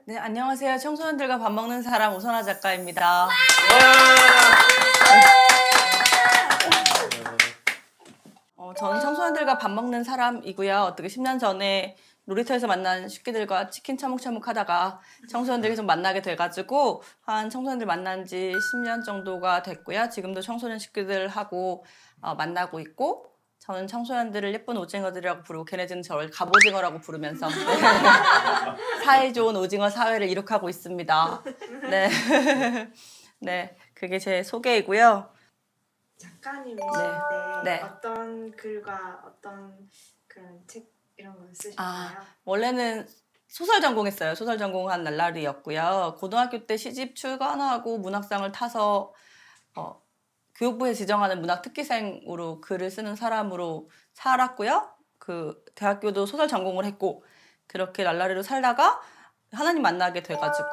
네, 안녕하세요. 청소년들과 밥 먹는 사람 오선아 작가입니다. 저는 청소년들과 밥 먹는 사람이고요. 어떻게 10년 전에 놀이터에서 만난 식기들과 치킨 처묵처묵 하다가 청소년들이 좀 만나게 돼가지고 한 청소년들 만난 지 10년 정도가 됐고요. 지금도 청소년 식기들하고 만나고 있고, 저는 청소년들을 예쁜 오징어들이라고 부르고 걔네들은 저를 갑오징어라고 부르면서 사이 좋은 오징어 사회를 이룩하고 있습니다. 네, 네, 그게 제 소개이고요. 작가님이신데 네. 어떤 글과 어떤 그런 책 이런 걸 쓰셨나요? 원래는 소설 전공했어요. 소설 전공한 날라리였고요. 고등학교 때 시집 출간하고 문학상을 타서 교육부에 지정하는 문학 특기생으로 글을 쓰는 사람으로 살았고요. 그 대학교도 소설 전공을 했고, 그렇게 날라리로 살다가 하나님 만나게 돼가지고,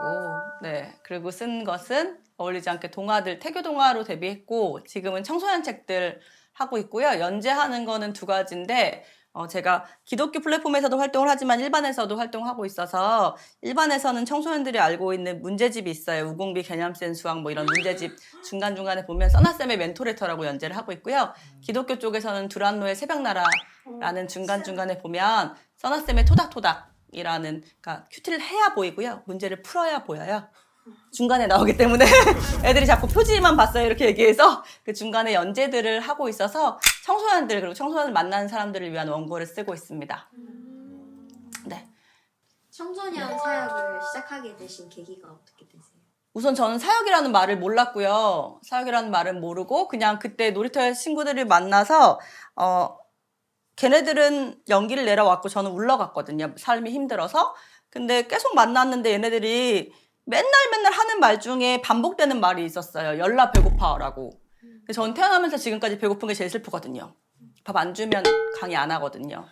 네, 그리고 쓴 것은 어울리지 않게 동화들, 태교 동화로 데뷔했고, 지금은 청소년 책들 하고 있고요. 연재하는 거는 두 가지인데, 제가 기독교 플랫폼에서도 활동을 하지만 일반에서도 활동하고 있어서, 일반에서는 청소년들이 알고 있는 문제집이 있어요. 우공비, 개념센 수학 뭐 이런 문제집 중간중간에 보면 써나쌤의 멘토레터라고 연재를 하고 있고요. 기독교 쪽에서는 두란노의 새벽나라라는 중간중간에 보면 써나쌤의 토닥토닥이라는, 그러니까 큐티를 해야 보이고요. 문제를 풀어야 보여요. 중간에 나오기 때문에 애들이 자꾸 표지만 봤어요 이렇게 얘기해서 그 중간에 연재들을 하고 있어서 청소년들, 그리고 청소년을 만나는 사람들을 위한 원고를 쓰고 있습니다. 네. 청소년 사역을 시작하게 되신 계기가 어떻게 되세요? 우선 저는 사역이라는 말을 몰랐고요. 사역이라는 말은 모르고 그냥 그때 놀이터에 친구들을 만나서 걔네들은 연기를 내려왔고 저는 울러갔거든요. 삶이 힘들어서. 근데 계속 만났는데 얘네들이 맨날 하는 말 중에 반복되는 말이 있었어요. 열나 배고파라고. 저는 태어나면서 지금까지 배고픈 게 제일 슬프거든요. 밥 안 주면 강의 안 하거든요.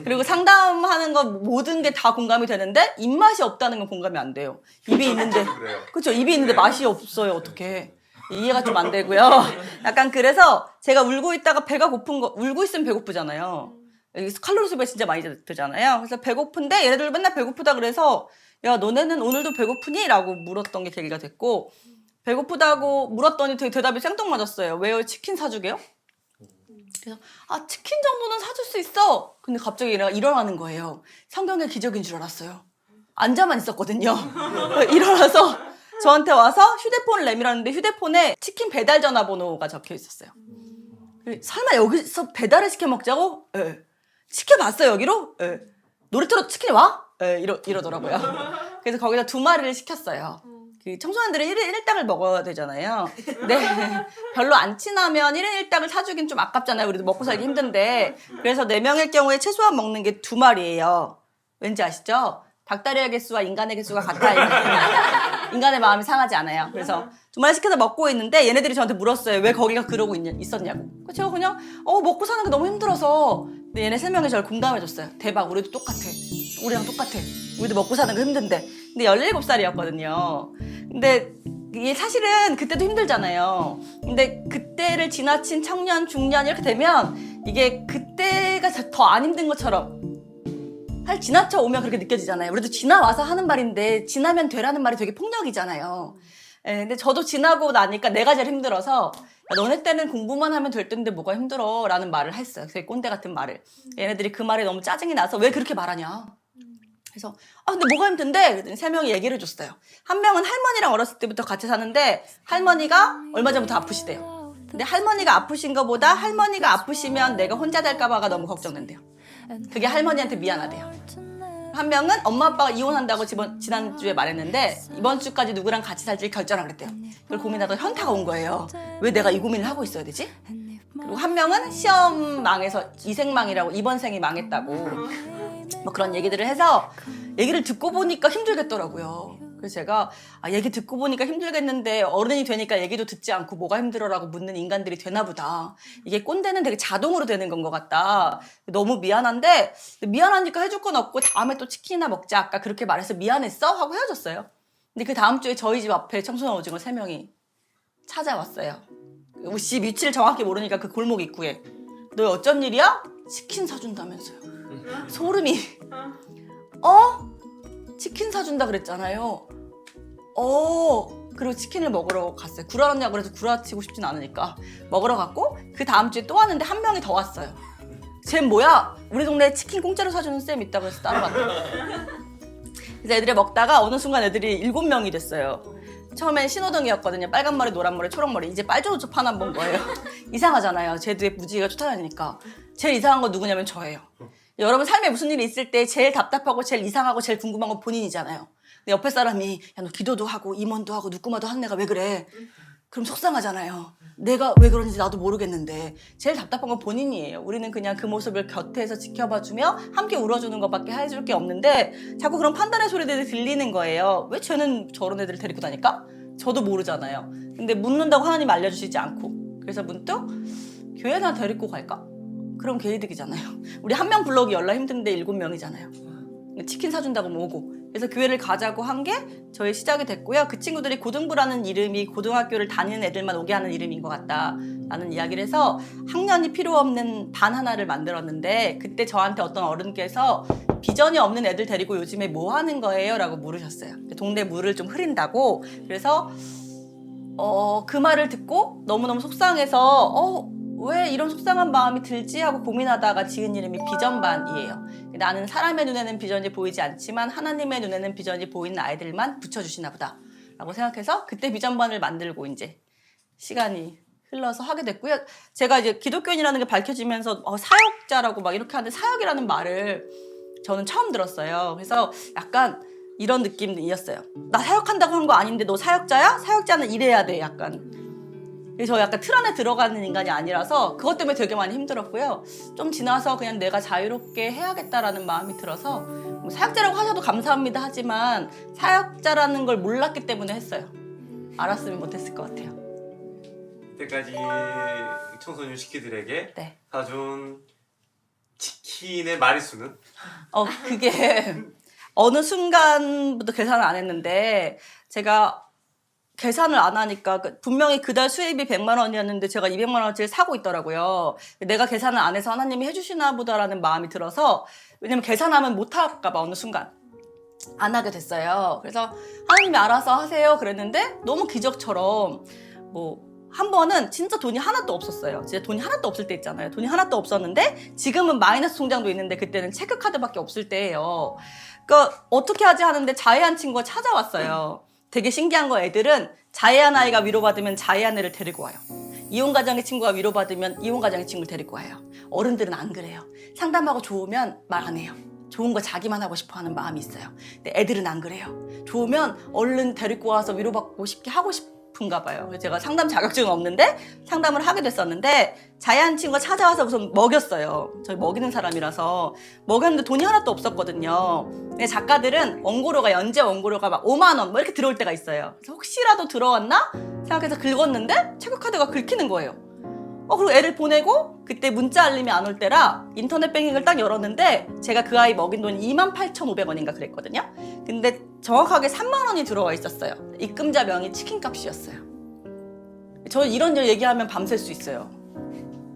그리고 상담하는 거 모든 게 다 공감이 되는데 입맛이 없다는 건 공감이 안 돼요. 입이 있는데, 그렇죠? 입이 있는데 맛이 없어요. 어떻게? 이해가 좀 안 되고요. 약간 그래서 제가 울고 있다가 배가 고픈 거, 울고 있으면 배고프잖아요. 여기서 칼로리 소비가 진짜 많이 되잖아요. 그래서 배고픈데 얘네들 맨날 배고프다 그래서 야, 너네는 오늘도 배고프니? 라고 물었던 게 계기가 됐고, 배고프다고 물었더니 되게 대답이 생뚱맞았어요. 왜요? 치킨 사주게요? 그래서 치킨 정도는 사줄 수 있어. 근데 갑자기 일어나는 거예요. 성경의 기적인 줄 알았어요. 앉아만 있었거든요. 일어나서 저한테 와서 휴대폰을 내밀었는데 휴대폰에 치킨 배달 전화번호가 적혀 있었어요. 설마 여기서 배달을 시켜 먹자고? 예. 시켜봤어요, 여기로? 예. 놀이터로 치킨이 와? 예, 이러더라고요. 그래서 거기다 2마리를 시켰어요. 그 청소년들은 1인 1닭을 먹어야 되잖아요. 근데 별로 안 친하면 1인 1닭을 사주긴 좀 아깝잖아요. 우리도 먹고 살기 힘든데. 그래서 4명일 경우에 최소한 먹는 게 2마리예요. 왠지 아시죠? 닭다리의 개수와 인간의 개수가 같아야 인간의 마음이 상하지 않아요. 그래서 2마리 시켜서 먹고 있는데 얘네들이 저한테 물었어요. 왜 거기가 그러고 있었냐고. 제가 그냥 먹고 사는 게 너무 힘들어서. 근데 얘네 3명이 저를 공감해줬어요. 대박, 우리도 똑같아. 우리랑 똑같아. 우리도 먹고 사는 거 힘든데. 근데 17살이었거든요. 근데 이게 사실은 그때도 힘들잖아요. 근데 그때를 지나친 청년, 중년 이렇게 되면 이게 그때가 더 안 힘든 것처럼 사실 지나쳐 오면 그렇게 느껴지잖아요. 우리도 지나와서 하는 말인데 지나면 되라는 말이 되게 폭력이잖아요. 근데 저도 지나고 나니까 내가 제일 힘들어서 야, 너네 때는 공부만 하면 될 텐데 뭐가 힘들어 라는 말을 했어요. 되게 꼰대 같은 말을. 얘네들이 그 말에 너무 짜증이 나서 왜 그렇게 말하냐. 그래서 근데 뭐가 힘든데? 그랬더니 3명이 얘기를 해줬어요. 한 명은 할머니랑 어렸을 때부터 같이 사는데 할머니가 얼마 전부터 아프시대요. 근데 할머니가 아프신 것보다 할머니가 아프시면 내가 혼자 될까 봐가 너무 걱정된대요. 그게 할머니한테 미안하대요. 한 명은 엄마 아빠가 이혼한다고 지난주에 말했는데 이번 주까지 누구랑 같이 살지 결정하라 그랬대요. 그걸 고민하다가 현타가 온 거예요. 왜 내가 이 고민을 하고 있어야 되지? 그리고 한 명은 시험 망해서 이생망이라고 이번생이 망했다고 뭐 그런 얘기들을 해서 얘기를 듣고 보니까 힘들겠더라고요. 그래서 제가 얘기 듣고 보니까 힘들겠는데 어른이 되니까 얘기도 듣지 않고 뭐가 힘들어라고 묻는 인간들이 되나 보다. 이게 꼰대는 되게 자동으로 되는 건 것 같다. 너무 미안한데 미안하니까 해줄 건 없고 다음에 또 치킨이나 먹자. 아까 그렇게 말해서 미안했어? 하고 헤어졌어요. 근데 그 다음 주에 저희 집 앞에 청소년 오징어 3명이 찾아왔어요. 집 위치를 정확히 모르니까 그 골목 입구에 너 어쩐 일이야? 치킨 사준다면서요. 소름이 치킨 사준다 그랬잖아요. 그리고 치킨을 먹으러 갔어요. 구라였냐고 그래서 구라치고 싶진 않으니까 먹으러 갔고 그 다음 주에 또 왔는데 한 명이 더 왔어요. 쟤 뭐야? 우리 동네에 치킨 공짜로 사주는 쌤 있다고 해서 따라갔다. 그래서 애들이 먹다가 어느 순간 애들이 7명이 됐어요. 처음엔 신호등이었거든요. 빨간 머리, 노란 머리, 초록 머리. 이제 빨주노초 하나 본 거예요. 이상하잖아요. 쟤도 무지개가 쫓아다니니까. 제일 이상한 건 누구냐면 저예요. 여러분 삶에 무슨 일이 있을 때 제일 답답하고 제일 이상하고 제일 궁금한 건 본인이잖아요. 근데 옆에 사람이 야 너 기도도 하고 임원도 하고 누구마도 하는 애가 왜 그래? 그럼 속상하잖아요. 내가 왜 그런지 나도 모르겠는데 제일 답답한 건 본인이에요. 우리는 그냥 그 모습을 곁에서 지켜봐주며 함께 울어주는 것밖에 해줄 게 없는데 자꾸 그런 판단의 소리들이 들리는 거예요. 왜 쟤는 저런 애들을 데리고 다닐까? 저도 모르잖아요. 근데 묻는다고 하나님 알려주시지 않고 그래서 문득 교회나 데리고 갈까? 그럼 개이득이잖아요. 우리 한 명 불러오기 열나 힘든데 7명이잖아요. 치킨 사준다고 모으고 그래서 교회를 가자고 한 게 저희 시작이 됐고요. 그 친구들이 고등부라는 이름이 고등학교를 다니는 애들만 오게 하는 이름인 것 같다라는 이야기를 해서 학년이 필요 없는 반 하나를 만들었는데 그때 저한테 어떤 어른께서 비전이 없는 애들 데리고 요즘에 뭐 하는 거예요? 라고 물으셨어요. 동네 물을 좀 흐린다고. 그래서 그 말을 듣고 너무너무 속상해서 왜 이런 속상한 마음이 들지 하고 고민하다가 지은 이름이 비전반이에요. 나는 사람의 눈에는 비전이 보이지 않지만 하나님의 눈에는 비전이 보이는 아이들만 붙여주시나 보다 라고 생각해서 그때 비전반을 만들고 이제 시간이 흘러서 하게 됐고요. 제가 이제 기독교인이라는 게 밝혀지면서 사역자라고 막 이렇게 하는데 사역이라는 말을 저는 처음 들었어요. 그래서 약간 이런 느낌이었어요. 나 사역한다고 한 거 아닌데 너 사역자야? 사역자는 이래야 돼 약간. 그래서 저 약간 틀 안에 들어가는 인간이 아니라서 그것 때문에 되게 많이 힘들었고요. 좀 지나서 그냥 내가 자유롭게 해야겠다라는 마음이 들어서 뭐 사역자라고 하셔도 감사합니다 하지만 사역자라는 걸 몰랐기 때문에 했어요. 알았으면 못했을 것 같아요. 이때까지 청소년 시키들에게 네. 사준 치킨의 마리수는? 그게 어느 순간부터 계산을 안 했는데 제가 계산을 안 하니까 분명히 그달 수입이 100만 원이었는데 제가 200만 원어치를 사고 있더라고요. 내가 계산을 안 해서 하나님이 해주시나 보다라는 마음이 들어서 왜냐면 계산하면 못 할까 봐 어느 순간 안 하게 됐어요. 그래서 하나님이 알아서 하세요 그랬는데 너무 기적처럼 한 번은 진짜 돈이 하나도 없었어요. 진짜 돈이 하나도 없을 때 있잖아요. 돈이 하나도 없었는데 지금은 마이너스 통장도 있는데 그때는 체크카드밖에 없을 때예요. 그러니까 어떻게 하지 하는데 자해한 친구가 찾아왔어요. 되게 신기한 거 애들은 자해한 아이가 위로받으면 자해한 애를 데리고 와요. 이혼 가정의 친구가 위로받으면 이혼 가정의 친구를 데리고 와요. 어른들은 안 그래요. 상담하고 좋으면 말 안 해요. 좋은 거 자기만 하고 싶어 하는 마음이 있어요. 근데 애들은 안 그래요. 좋으면 얼른 데리고 와서 위로받고 싶게 하고 싶은가 봐요. 그래서 제가 상담 자격증은 없는데 상담을 하게 됐었는데 자해한 친구가 찾아와서 우선 먹였어요. 저희 먹이는 사람이라서 먹였는데 돈이 하나도 없었거든요. 근데 작가들은 원고료가 연재 원고료가 막 5만 원 뭐 이렇게 들어올 때가 있어요. 그래서 혹시라도 들어왔나 생각해서 긁었는데 체크카드가 긁히는 거예요. 그리고 애를 보내고 그때 문자 알림이 안 올 때라 인터넷 뱅킹을 딱 열었는데 제가 그 아이 먹인 돈이 28,500원인가 그랬거든요. 근데 정확하게 3만 원이 들어와 있었어요. 입금자 명의 치킨값이었어요. 저는 이런 일 얘기하면 밤샐 수 있어요.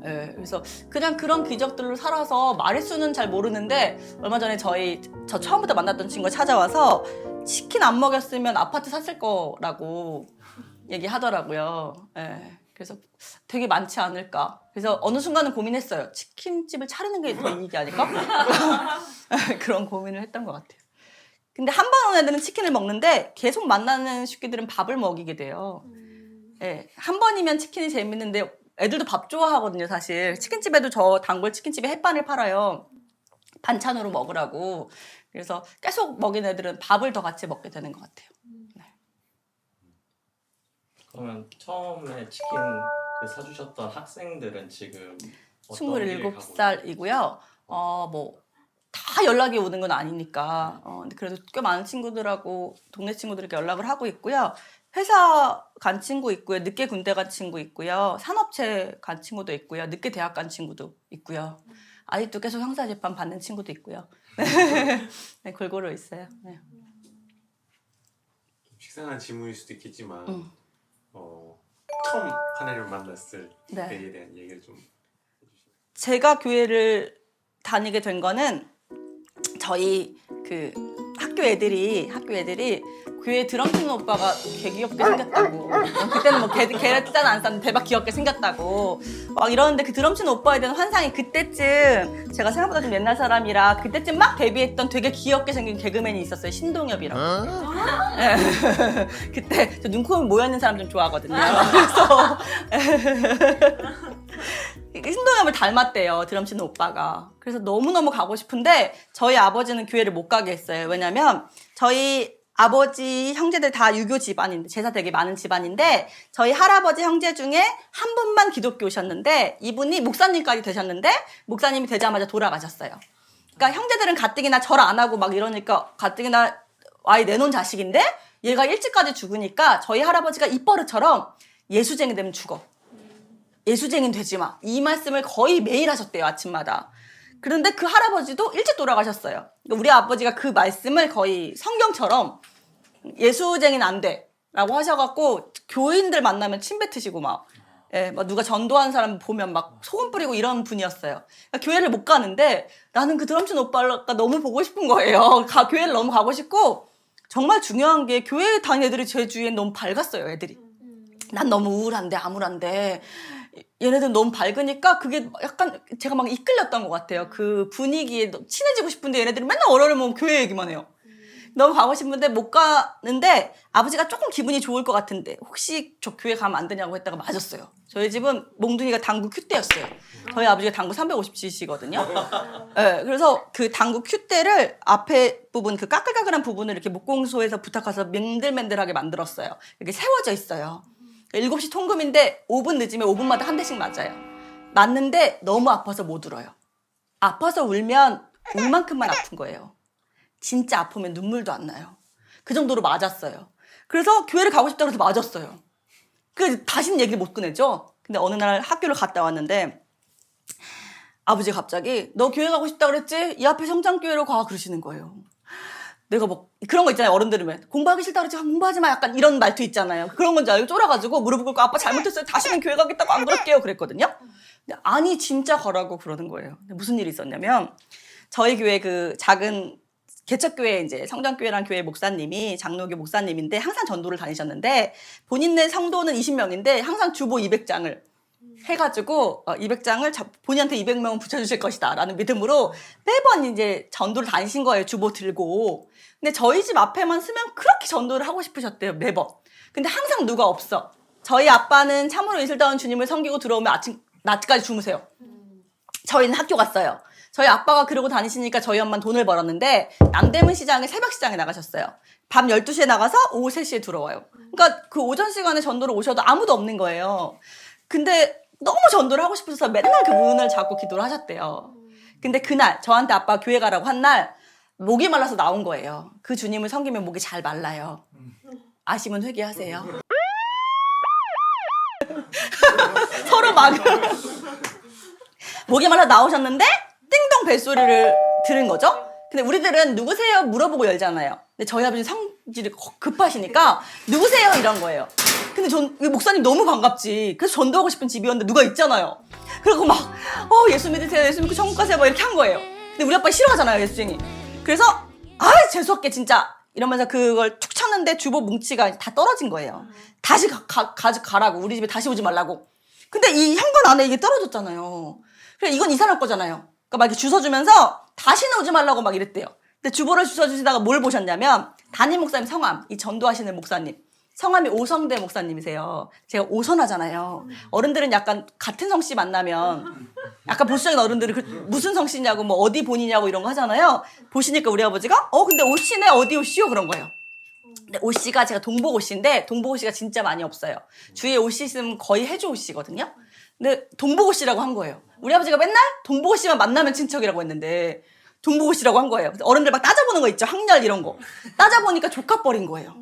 네, 그래서 그냥 그런 기적들로 살아서 마리수는 잘 모르는데 얼마 전에 저 처음부터 만났던 친구가 찾아와서 치킨 안 먹였으면 아파트 샀을 거라고 얘기하더라고요. 네, 그래서 되게 많지 않을까. 그래서 어느 순간은 고민했어요. 치킨집을 차리는 게 더 이익이 아닐까? 그런 고민을 했던 것 같아요. 근데 한 번 온 애들은 치킨을 먹는데 계속 만나는 식구들은 밥을 먹이게 돼요. 네, 한 번이면 치킨이 재밌는데 애들도 밥 좋아하거든요, 사실. 치킨집에도 저 단골 치킨집에 햇반을 팔아요. 반찬으로 먹으라고. 그래서 계속 먹인 애들은 밥을 더 같이 먹게 되는 것 같아요. 네. 그러면 처음에 치킨 사주셨던 학생들은 지금 어떤 길을 가고 27살이고요. 다 연락이 오는 건 아니니까. 근데 그래도 꽤 많은 친구들하고 동네 친구들에게 연락을 하고 있고요. 회사 간 친구 있고요. 늦게 군대 간 친구 있고요. 산업체 간 친구도 있고요. 늦게 대학 간 친구도 있고요. 아직도 계속 형사재판 받는 친구도 있고요. 네, 골고루 있어요. 네. 식상한 질문일 수도 있겠지만 처음 하나님을 만났을 네. 때에 대한 얘기를 좀 해주시면. 제가 교회를 다니게 된 거는 저희 학교 애들이 교회 드럼 치는 오빠가 개 귀엽게 생겼다고. 그때는 뭐 걔 짠 안 쌌는데 대박 귀엽게 생겼다고 막 이러는데 그 드럼 치는 오빠에 대한 환상이 그때쯤 제가 생각보다 좀 옛날 사람이라 그때쯤 막 데뷔했던 되게 귀엽게 생긴 개그맨이 있었어요. 신동엽이라고. 네. 그때 저 눈코입 모여있는 사람 좀 좋아하거든요. 그래서 신동엽을 닮았대요. 드럼 치는 오빠가. 그래서 너무너무 가고 싶은데 저희 아버지는 교회를 못 가게 했어요. 왜냐면 저희 아버지 형제들 다 유교 집안인데 제사 되게 많은 집안인데 저희 할아버지 형제 중에 한 분만 기독교셨는데 이분이 목사님까지 되셨는데 목사님이 되자마자 돌아가셨어요. 그러니까 형제들은 가뜩이나 절 안 하고 막 이러니까 가뜩이나 아이 내놓은 자식인데 얘가 일찍까지 죽으니까 저희 할아버지가 입버릇처럼 예수쟁이 되면 죽어. 예수쟁이는 되지 마. 이 말씀을 거의 매일 하셨대요. 아침마다. 그런데 그 할아버지도 일찍 돌아가셨어요. 그러니까 우리 아버지가 그 말씀을 거의 성경처럼 예수쟁이는 안 돼 라고 하셔갖고 교인들 만나면 침 뱉으시고 막, 예, 막 누가 전도하는 사람 보면 막 소금 뿌리고 이런 분이었어요. 그러니까 교회를 못 가는데 나는 그 드럼 치는 오빠가 너무 보고 싶은 거예요. 교회를 너무 가고 싶고 정말 중요한 게 교회 다니는 애들이 제 주위엔 너무 밝았어요. 애들이. 난 너무 우울한데 암울한데 얘네들 너무 밝으니까 그게 약간 제가 막 이끌렸던 것 같아요. 그 분위기에 친해지고 싶은데 얘네들이 맨날 월요일에 보면 교회 얘기만 해요. 너무 가고 싶은데 못 가는데 아버지가 조금 기분이 좋을 것 같은데 혹시 저 교회 가면 안 되냐고 했다가 맞았어요. 저희 집은 몽둥이가 당구 큐대였어요. 저희 아버지가 당구 350cc거든요. 네, 그래서 그 당구 큐대를 앞에 부분 그 까끌까끌한 부분을 이렇게 목공소에서 부탁해서 맨들맨들하게 만들었어요. 이렇게 세워져 있어요. 7시 통금인데 5분 늦으면 5분마다 한 대씩 맞아요. 맞는데 너무 아파서 못 울어요. 아파서 울면 울 만큼만 아픈 거예요. 진짜 아프면 눈물도 안 나요. 그 정도로 맞았어요. 그래서 교회를 가고 싶다고 해서 맞았어요. 다시는 얘기를 못 꺼내죠. 근데 어느 날 학교를 갔다 왔는데 아버지가 갑자기 너 교회 가고 싶다고 그랬지? 이 앞에 성장교회로 가 그러시는 거예요. 내가 뭐 그런 거 있잖아요. 어른들이면 공부하기 싫다 그랬지 공부하지 마 약간 이런 말투 있잖아요. 그런 건지 알고 쫄아가지고 무릎 꿇고 아빠 잘못했어요. 다시는 교회 가겠다고 안 그럴게요 그랬거든요. 근데 아니 진짜 가라고 그러는 거예요. 근데 무슨 일이 있었냐면 저희 교회 그 작은 개척교회 이제 성장교회란 교회 목사님이 장로교 목사님인데 항상 전도를 다니셨는데 본인네 성도는 20명인데 항상 주보 200장을 해가지고 200장을 본인한테 200명은 붙여주실 것이다 라는 믿음으로 매번 이제 전도를 다니신 거예요. 주보 들고. 근데 저희 집 앞에만 쓰면 그렇게 전도를 하고 싶으셨대요. 매번. 근데 항상 누가 없어. 저희 아빠는 참으로 이슬다운 주님을 섬기고 들어오면 낮까지 주무세요. 저희는 학교 갔어요. 저희 아빠가 그러고 다니시니까 저희 엄마는 돈을 벌었는데 남대문 시장에 새벽 시장에 나가셨어요. 밤 12시에 나가서 오후 3시에 들어와요. 그러니까 그 오전 시간에 전도를 오셔도 아무도 없는 거예요. 근데 너무 전도를 하고 싶어서 맨날 그 문을 잡고 기도를 하셨대요. 근데 그날 저한테 아빠가 교회 가라고 한 날 목이 말라서 나온 거예요. 그 주님을 섬기면 목이 잘 말라요. 아시면 회개하세요. 서로 막 목이 말라 나오셨는데 띵동 벨소리를 들은 거죠. 근데 우리들은 누구세요 물어보고 열잖아요. 근데 저희 아버지 성질이 급하시니까 누구세요 이런 거예요. 근데 목사님 너무 반갑지. 그래서 전도하고 싶은 집이었는데 누가 있잖아요. 그리고 막 예수 믿으세요. 예수 믿고 천국 가세요. 막 이렇게 한 거예요. 근데 우리 아빠 싫어하잖아요. 예수쟁이. 그래서 재수없게 진짜 이러면서 그걸 툭 쳤는데 주보 뭉치가 다 떨어진 거예요. 다시 가라고. 우리 집에 다시 오지 말라고. 근데 이 현관 안에 이게 떨어졌잖아요. 그래 이건 이 사람 거잖아요. 그러니까 막 이렇게 주워주면서 다시는 오지 말라고 막 이랬대요. 근데 주보를 주워주시다가 뭘 보셨냐면 담임 목사님 성함, 이 전도하시는 목사님. 성함이 오성대 목사님이세요. 제가 오선하잖아요. 어른들은 약간 같은 성씨 만나면 약간 보수적인 어른들은 무슨 성씨냐고 뭐 어디 본이냐고 이런 거 하잖아요. 보시니까 우리 아버지가 근데 오씨네 어디 오씨요 그런 거예요. 근데 오씨가 제가 동복 오씨인데 동복 오씨가 진짜 많이 없어요. 주위에 오씨 있으면 거의 해주 오씨거든요. 근데 동복 오씨라고 한 거예요. 우리 아버지가 맨날 동복 오씨만 만나면 친척이라고 했는데 동복 오씨라고 한 거예요. 어른들 막 따져보는 거 있죠. 학렬 이런 거. 따져보니까 조카뻘인 거예요.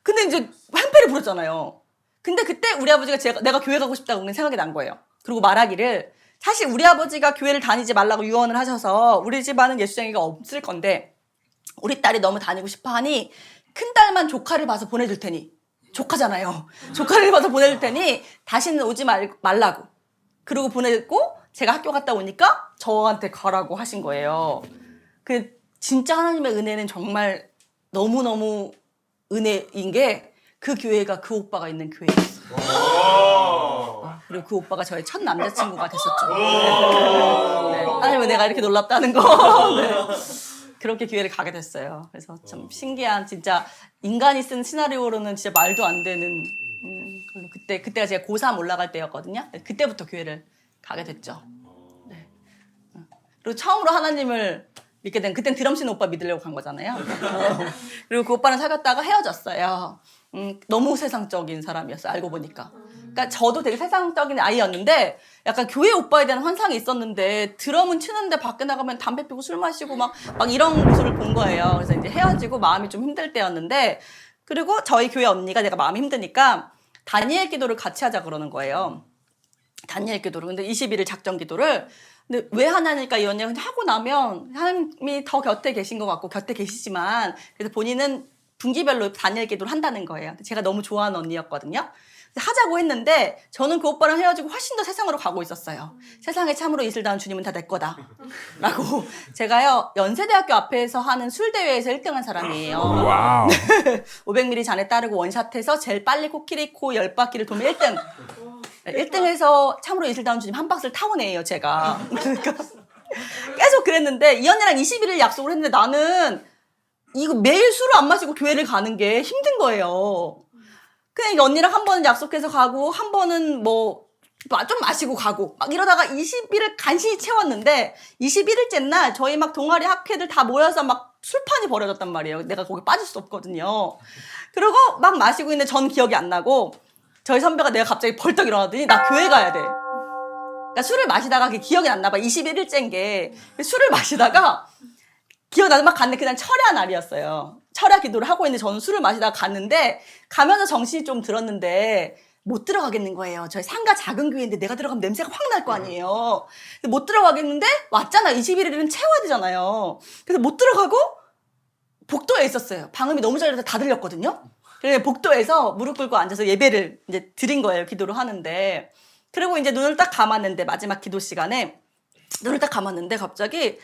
근데 이제 한패를 부렸잖아요. 근데 그때 우리 아버지가 내가 교회 가고 싶다고 생각이 난 거예요. 그리고 말하기를 사실 우리 아버지가 교회를 다니지 말라고 유언을 하셔서 우리 집안은 예수쟁이가 없을 건데 우리 딸이 너무 다니고 싶어 하니 큰 딸만 조카를 봐서 보내줄 테니 조카잖아요. 조카를 봐서 보내줄 테니 다시는 오지 말라고. 그러고 보내고 제가 학교 갔다 오니까 저한테 가라고 하신 거예요. 진짜 하나님의 은혜는 정말 너무너무 은혜인 게 그 교회가 그 오빠가 있는 교회였어요. 그리고 그 오빠가 저의 첫 남자친구가 됐었죠. 네. 하나님의 은혜가 이렇게 놀랍다는 거. 네. 그렇게 기회를 가게 됐어요. 그래서 참 신기한, 진짜 인간이 쓴 시나리오로는 진짜 말도 안 되는 걸로. 그때가 제가 고3 올라갈 때였거든요. 그때부터 교회를 가게 됐죠. 네. 그리고 처음으로 하나님을 믿게 된, 그땐 드럼 치는 오빠 믿으려고 간 거잖아요. 그리고 그 오빠는 사귀었다가 헤어졌어요. 너무 세상적인 사람이었어요, 알고 보니까. 그러니까 저도 되게 세상적인 아이였는데 약간 교회 오빠에 대한 환상이 있었는데 드럼은 치는데 밖에 나가면 담배 피고 술 마시고 막 이런 모습을 본 거예요. 그래서 이제 헤어지고 마음이 좀 힘들 때였는데, 그리고 저희 교회 언니가 내가 마음이 힘드니까 다니엘 기도를 같이 하자 그러는 거예요. 다니엘 기도를. 근데 21일 작정 기도를. 근데 왜 하냐니까 이 언니가 근데 하고 나면 하나님이 더 곁에 계신 것 같고, 곁에 계시지만 그래서 본인은 분기별로 다니엘 기도를 한다는 거예요. 제가 너무 좋아하는 언니였거든요. 하자고 했는데 저는 그 오빠랑 헤어지고 훨씬 더 세상으로 가고 있었어요. 세상에 참으로 이슬 다운 주님은 다 내 거다 라고. 제가요 연세대학교 앞에서 하는 술대회에서 1등한 사람이에요. 와우. 500ml 잔에 따르고 원샷해서 제일 빨리 코끼리 코 10바퀴를 돌면 1등. 1등해서 참으로 이슬 다운 주님 한 박스를 타온 애예요, 제가. 그러니까 계속 그랬는데 이 언니랑 21일 약속을 했는데 나는 이거 매일 술을 안 마시고 교회를 가는 게 힘든 거예요. 그냥 이 언니랑 한 번은 약속해서 가고 한 번은 뭐 좀 마시고 가고 막 이러다가 20일을 간신히 채웠는데 21일째 날 저희 막 동아리 학회들 다 모여서 막 술판이 벌어졌단 말이에요. 내가 거기 빠질 수 없거든요. 그리고 막 마시고 있는데 전 기억이 안 나고 저희 선배가 내가 갑자기 벌떡 일어나더니 나 교회 가야 돼. 그러니까 술을 마시다가 그게 기억이 안 나 봐. 21일째인 게. 술을 마시다가 기억나서 막 갔는데 그날 철야 날이었어요. 철야 기도를 하고 있는데 저는 술을 마시다가 갔는데 가면서 정신이 좀 들었는데 못 들어가겠는 거예요. 저희 상가 작은 교회인데 내가 들어가면 냄새가 확 날 거 아니에요. 못 들어가겠는데 왔잖아. 21일은 채워야 되잖아요. 그래서 못 들어가고 복도에 있었어요. 방음이 너무 잘 돼서 다 들렸거든요. 그래서 복도에서 무릎 꿇고 앉아서 예배를 이제 드린 거예요. 기도를 하는데. 그리고 이제 눈을 딱 감았는데 마지막 기도 시간에 눈을 딱 감았는데 갑자기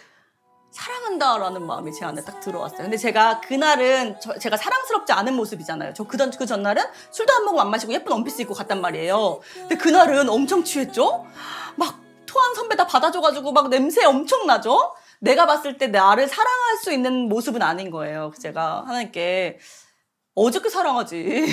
사랑한다라는 마음이 제 안에 딱 들어왔어요. 근데 제가 그날은 제가 사랑스럽지 않은 모습이잖아요. 저 그 전날은 술도 한 모금 안 마시고 예쁜 원피스 입고 갔단 말이에요. 근데 그날은 엄청 취했죠? 막 토한 선배 다 받아줘가지고 막 냄새 엄청 나죠? 내가 봤을 때 나를 사랑할 수 있는 모습은 아닌 거예요. 제가 하나님께 어저께 사랑하지.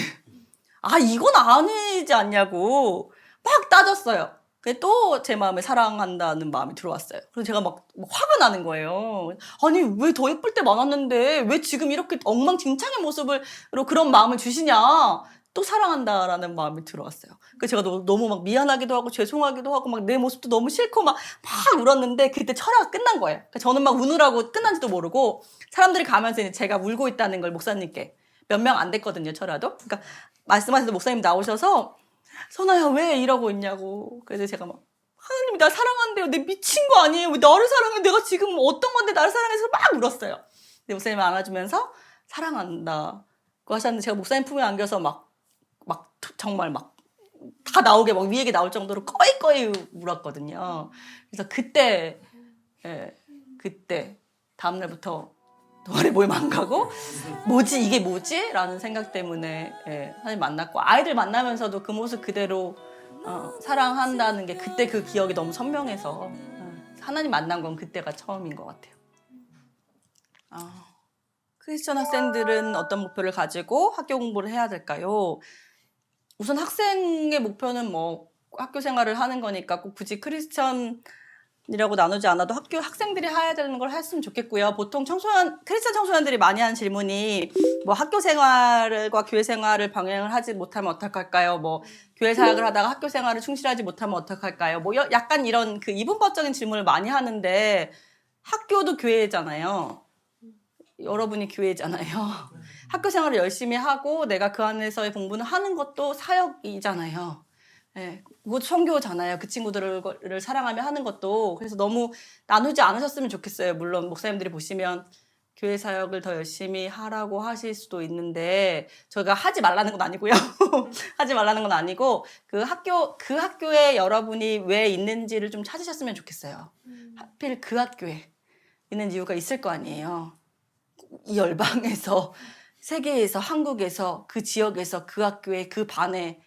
아, 이건 아니지 않냐고 막 따졌어요. 그게 또 제 마음에 사랑한다는 마음이 들어왔어요. 그래서 제가 막 화가 나는 거예요. 아니, 왜 더 예쁠 때 많았는데 왜 지금 이렇게 엉망진창의 모습으로 그런 마음을 주시냐. 또 사랑한다라는 마음이 들어왔어요. 그래서 제가 너무 막 미안하기도 하고 죄송하기도 하고 막 내 모습도 너무 싫고 막 울었는데 그때 철야가 끝난 거예요. 그러니까 저는 막 우느라고 끝난지도 모르고 사람들이 가면서 이제 제가 울고 있다는 걸 목사님께, 몇 명 안 됐거든요, 철야도. 그러니까 말씀하셔서 목사님 나오셔서 선아야 왜 이러고 있냐고. 그래서 제가 막 하나님이 나 사랑한대요. 내 미친 거 아니에요. 왜 나를 사랑해? 내가 지금 어떤 건데 나를 사랑해서 막 울었어요. 근데 목사님이 안아주면서 사랑한다고 하셨는데 제가 목사님 품에 안겨서 막 정말 막 다 나오게 막 위에게 나올 정도로 꺼이꺼이 울었거든요. 그래서 그때 다음날부터 동아리 모임 안 가고 뭐지 이게 뭐지? 라는 생각 때문에 하나님 만났고, 아이들 만나면서도 그 모습 그대로 사랑한다는 게 그때 그 기억이 너무 선명해서 하나님 만난 건 그때가 처음인 것 같아요. 크리스천 학생들은 어떤 목표를 가지고 학교 공부를 해야 될까요? 우선 학생의 목표는 뭐 학교 생활을 하는 거니까 꼭 굳이 크리스천이라고 나누지 않아도 학생들이 해야 되는 걸 했으면 좋겠고요. 보통 크리스천 청소년들이 많이 하는 질문이 뭐 학교 생활과 교회 생활을 병행을 하지 못하면 어떡할까요? 뭐 교회 사역을 하다가 학교 생활을 충실하지 못하면 어떡할까요? 뭐 약간 이런 그 이분법적인 질문을 많이 하는데, 학교도 교회잖아요. 여러분이 교회잖아요. 학교 생활을 열심히 하고 내가 그 안에서의 공부는 하는 것도 사역이잖아요. 그것도 선교잖아요. 그 친구들을 사랑하며 하는 것도. 그래서 너무 나누지 않으셨으면 좋겠어요. 물론 목사님들이 보시면 교회 사역을 더 열심히 하라고 하실 수도 있는데 저희가 하지 말라는 건 아니고요. 하지 말라는 건 아니고 그 학교에 여러분이 왜 있는지를 좀 찾으셨으면 좋겠어요. 하필 그 학교에 있는 이유가 있을 거 아니에요. 이 열방에서 세계에서 한국에서 그 지역에서 그 학교에 그 반에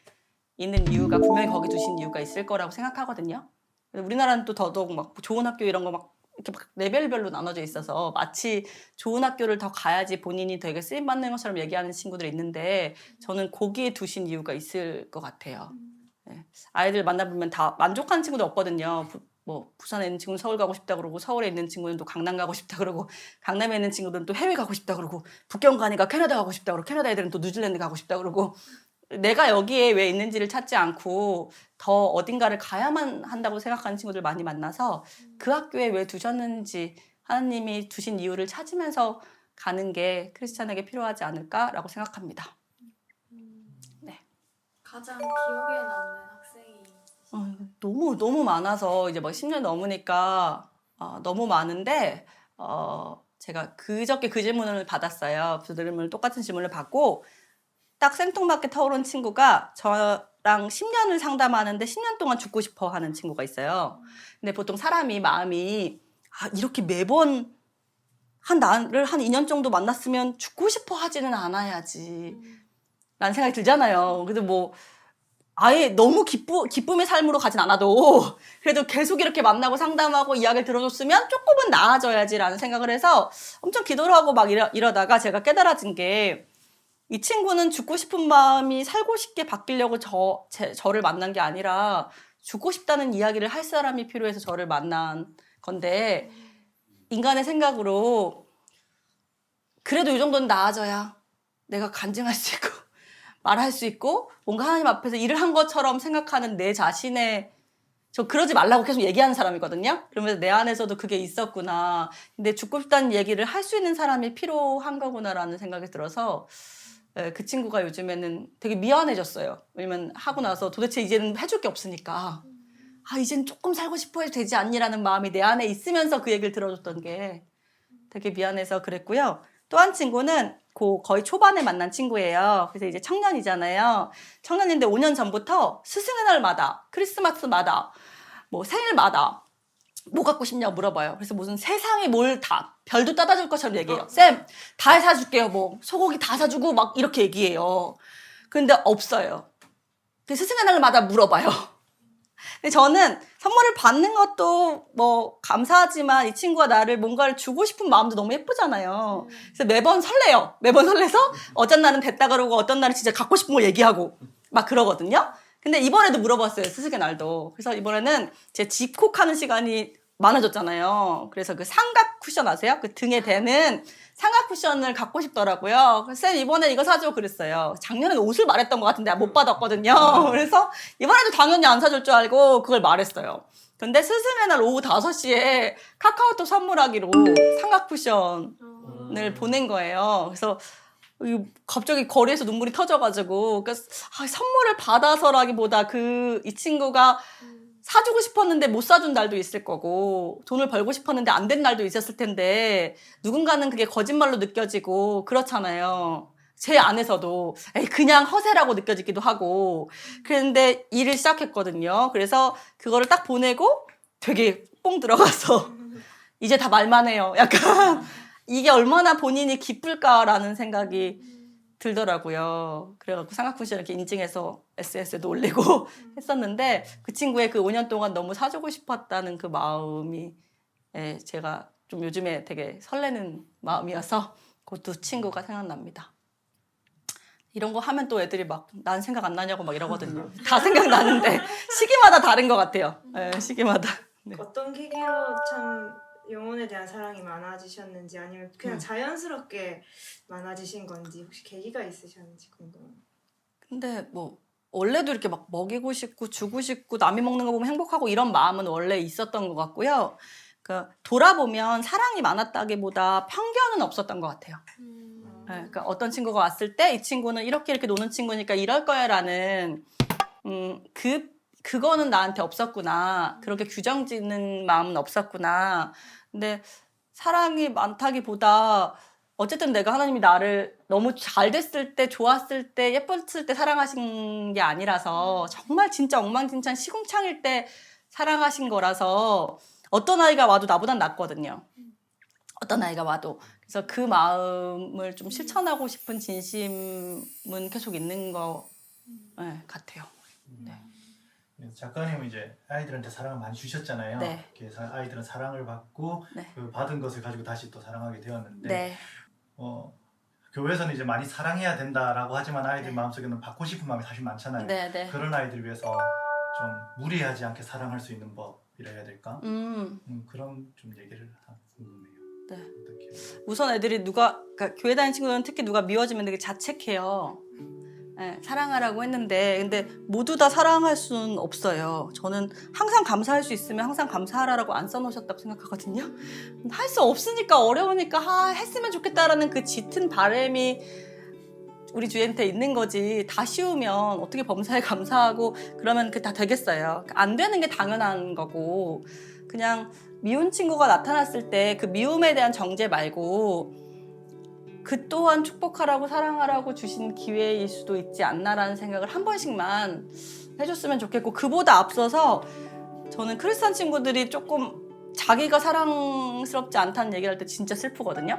있는 이유가 분명히 거기 두신 이유가 있을 거라고 생각하거든요. 우리나라는 또 더더욱 막 좋은 학교 이런 거 막 이렇게 막 레벨별로 나눠져 있어서 마치 좋은 학교를 더 가야지 본인이 되게 쓰임 받는 것처럼 얘기하는 친구들이 있는데 저는 거기에 두신 이유가 있을 것 같아요. 네. 아이들 만나보면 다 만족하는 친구들 없거든요. 뭐 부산에 있는 친구는 서울 가고 싶다 그러고 서울에 있는 친구는 또 강남 가고 싶다 그러고 강남에 있는 친구들은 또 해외 가고 싶다 그러고 북경 가니까 캐나다 가고 싶다 그러고 캐나다 애들은 또 뉴질랜드 가고 싶다 그러고 내가 여기에 왜 있는지를 찾지 않고 더 어딘가를 가야만 한다고 생각하는 친구들 많이 만나서 그 학교에 왜 두셨는지 하나님이 두신 이유를 찾으면서 가는 게 크리스찬에게 필요하지 않을까라고 생각합니다. 가장 기억에 남는 학생이 너무 많아서 이제 막 10년 넘으니까 너무 많은데 제가 그저께 그 질문을 받았어요. 부들을 똑같은 질문을 받고 딱 생뚱맞게 터오른 친구가 저랑 10년을 상담하는데 10년 동안 죽고 싶어 하는 친구가 있어요. 근데 보통 사람이 마음이 이렇게 매번 나를 한 2년 정도 만났으면 죽고 싶어 하지는 않아야지 라는 생각이 들잖아요. 그래도 뭐 아예 너무 기쁨의 삶으로 가진 않아도 그래도 계속 이렇게 만나고 상담하고 이야기를 들어줬으면 조금은 나아져야지라는 생각을 해서 엄청 기도를 하고 막 이러다가 제가 깨달아진 게 이 친구는 죽고 싶은 마음이 살고 싶게 바뀌려고 저를 만난 게 아니라 죽고 싶다는 이야기를 할 사람이 필요해서 저를 만난 건데 인간의 생각으로 그래도 이 정도는 나아져야 내가 간증할 수 있고 말할 수 있고 뭔가 하나님 앞에서 일을 한 것처럼 생각하는 내 자신의 저 그러지 말라고 계속 얘기하는 사람이거든요. 그러면서 내 안에서도 그게 있었구나. 근데 죽고 싶다는 얘기를 할 수 있는 사람이 필요한 거구나라는 생각이 들어서 그 친구가 요즘에는 되게 미안해졌어요. 왜냐면 하고 나서 도대체 이제는 해줄 게 없으니까 이제는 조금 살고 싶어 해도 되지 않니라는 마음이 내 안에 있으면서 그 얘기를 들어줬던 게 되게 미안해서 그랬고요. 또 한 친구는 거의 초반에 만난 친구예요. 그래서 이제 청년이잖아요. 청년인데 5년 전부터 스승의 날마다 크리스마스마다 뭐 생일마다 뭐 갖고 싶냐고 물어봐요. 그래서 무슨 세상에 뭘 다 별도 따다 줄 것처럼 얘기해요. 쌤, 다 사줄게요. 뭐 소고기 다 사주고 막 이렇게 얘기해요. 근데 없어요. 스승의 날마다 물어봐요. 근데 저는 선물을 받는 것도 뭐 감사하지만 이 친구가 나를 뭔가를 주고 싶은 마음도 너무 예쁘잖아요. 그래서 매번 설레요. 매번 설레서 어떤 날은 됐다 그러고 어떤 날은 진짜 갖고 싶은 거 얘기하고 막 그러거든요. 근데 이번에도 물어봤어요. 스승의 날도. 그래서 이번에는 제 집콕하는 시간이 많아졌잖아요. 그래서 그 삼각 쿠션 아세요? 그 등에 대는 삼각 쿠션을 갖고 싶더라고요. 쌤 이번에 이거 사줘 그랬어요. 작년에는 옷을 말했던 것 같은데 못 받았거든요. 그래서 이번에도 당연히 안 사줄 줄 알고 그걸 말했어요. 근데 스승의 날 오후 5시에 카카오톡 선물하기로 삼각 쿠션을 보낸 거예요. 그래서 갑자기 거리에서 눈물이 터져가지고 선물을 받아서라기보다 이 친구가 사주고 싶었는데 못 사준 날도 있을 거고 돈을 벌고 싶었는데 안 된 날도 있었을 텐데 누군가는 그게 거짓말로 느껴지고 그렇잖아요. 제 안에서도 그냥 허세라고 느껴지기도 하고 그랬는데 일을 시작했거든요. 그래서 그거를 딱 보내고 되게 뽕 들어가서 이제 다 말만 해요. 약간 이게 얼마나 본인이 기쁠까라는 생각이 들더라고요. 그래갖고 삼각쿠션 이렇게 인증해서 SNS에도 올리고 했었는데 그 친구의 그 5년 동안 너무 사주고 싶었다는 그 마음이 제가 좀 요즘에 되게 설레는 마음이어서 그 두 친구가 생각납니다. 이런 거 하면 또 애들이 막 난 생각 안 나냐고 막 이러거든요. 다 생각나는데 시기마다 다른 것 같아요. 시기마다. 네. 어떤 계기로 참 영혼에 대한 사랑이 많아지셨는지 아니면 그냥 자연스럽게 많아지신 건지 혹시 계기가 있으셨는지 궁금해요. 근데 뭐 원래도 이렇게 막 먹이고 싶고 주고 싶고 남이 먹는 거 보면 행복하고 이런 마음은 원래 있었던 것 같고요. 그러니까 돌아보면 사랑이 많았다기보다 편견은 없었던 것 같아요. 그러니까 어떤 친구가 왔을 때 이 친구는 이렇게 노는 친구니까 이럴 거야라는 그거는 나한테 없었구나. 그렇게 규정 짓는 마음은 없었구나. 근데 사랑이 많다기보다 어쨌든 내가 하나님이 나를 너무 잘 됐을 때, 좋았을 때, 예뻤을 때 사랑하신 게 아니라서 정말 진짜 엉망진창 시궁창일 때 사랑하신 거라서 어떤 아이가 와도 나보단 낫거든요. 어떤 아이가 와도. 그래서 그 마음을 좀 실천하고 싶은 진심은 계속 있는 거 같아요. 작가님은 이제 아이들한테 사랑을 많이 주셨잖아요. 네. 그래서 아이들은 사랑을 받고 네. 그 받은 것을 가지고 다시 또 사랑하게 되었는데 네. 교회에서는 이제 많이 사랑해야 된다라고 하지만 아이들 마음속에는 받고 싶은 마음이 사실 많잖아요. 네. 네. 그런 아이들을 위해서 좀 무리하지 않게 사랑할 수 있는 법이라 해야 될까? 그런 좀 얘기를 궁금해요. 네. 어떻게? 우선 애들이 그러니까 교회 다니는 친구들은 특히 누가 미워지면 되게 자책해요. 네, 사랑하라고 했는데 근데 모두 다 사랑할 수는 없어요. 저는 항상 감사할 수 있으면 항상 감사하라고 안 써놓으셨다고 생각하거든요. 할 수 없으니까 어려우니까 했으면 좋겠다라는 그 짙은 바람이 우리 주위한테 있는 거지. 다 쉬우면 어떻게 범사에 감사하고 그러면 그게 다 되겠어요. 안 되는 게 당연한 거고 그냥 미운 친구가 나타났을 때 그 미움에 대한 정죄 말고 그 또한 축복하라고 사랑하라고 주신 기회일 수도 있지 않나라는 생각을 한 번씩만 해줬으면 좋겠고 그보다 앞서서 저는 크리스찬 친구들이 조금 자기가 사랑스럽지 않다는 얘기를 할 때 진짜 슬프거든요.